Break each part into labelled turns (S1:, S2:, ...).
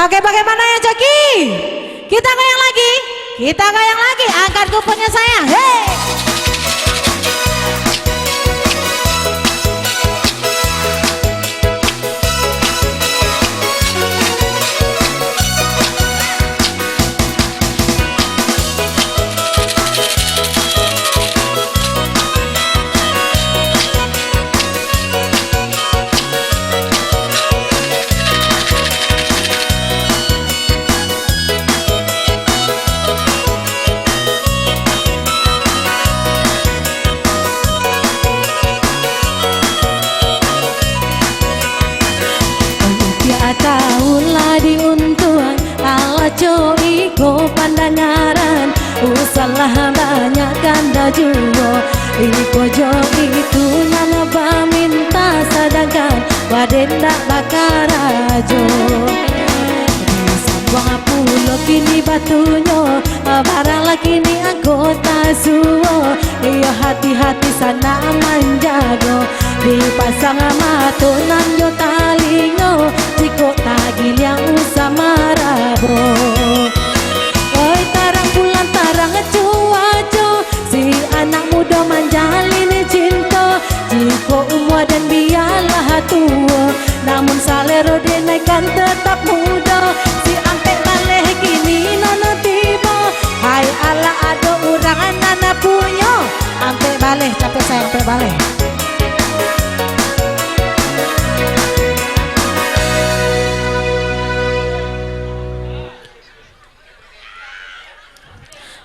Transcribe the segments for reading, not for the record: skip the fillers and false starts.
S1: Oke, bagaimana ya Coki? Kita goyang lagi. Kita goyang lagi. Angkat kuponnya sayang. Hei.
S2: Kaulah diuntuan ala coiko pandangaran usalah banyak kanda juo iko jo itu nana minta sedangkan wadenda bakarajo sabwa pulo kini batunya barang lagi ni anggota suo iyo hati-hati sana manjago dipasang matunan yo talingo jiko tagil yang usama rabo oi tarang bulan tarang cuaco si anak muda manjalin cinta jiko umur dan biarlah tua namun salero dinaikkan tetap muda si ampe baleh kini nana tiba hai ala ada orang nana punya ampe baleh capek saya ampe baleh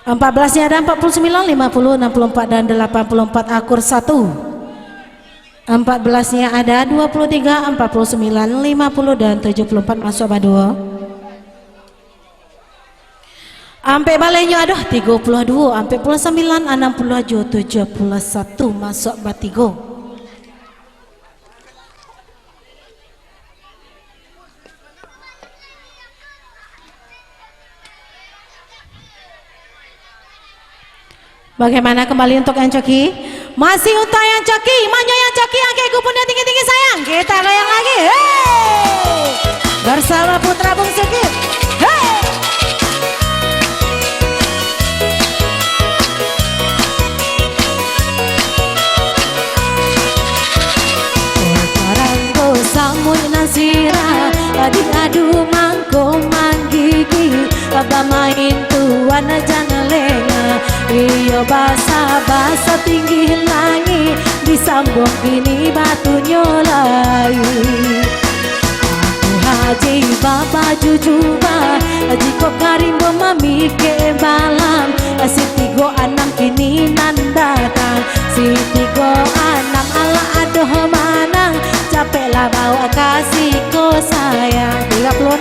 S2: 14-nya ada 49, 50, 64 dan 84 akur 1. 14-nya ada 23, 49, 50 dan 74 masuk badua. Ampe balenya aduh 32, ampe 49, 60, 71 masuk batigo. Bagaimana kembali untuk yang coki? Masih untuk yang coki, manja yang coki, angke kuponnya tinggi-tinggi sayang. Kita goyang lagi, hey! Bersama Putra Bung Sukit, hey! Orangku samui nasira, diadu mangko manggigi, abah main tuan jangan lengah. Iyo basa-basa tinggi langit disambung ini batu nyolai. Aku haji bapa jujuba jiko karimbo mami ke balam si tigo anam kini nan datang si tigo anam ala adoh manang capeklah bawa kasih ko sayang 36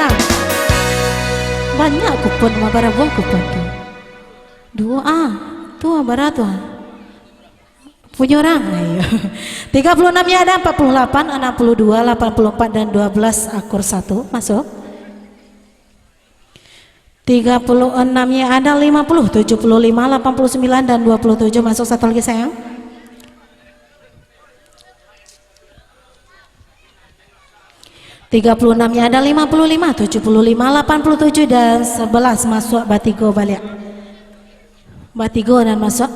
S2: banyak kupon mabara buah kupon tuh 2A tuh barat tuh punya orang ayo 36 nya ada 48 62 84 dan 12 akur 1 masuk 36 nya ada 50 75 89 dan 27 masuk satu lagi sayang 36 nya ada 55 75 87 dan 11 masuk batigo balik Batigo dan masuk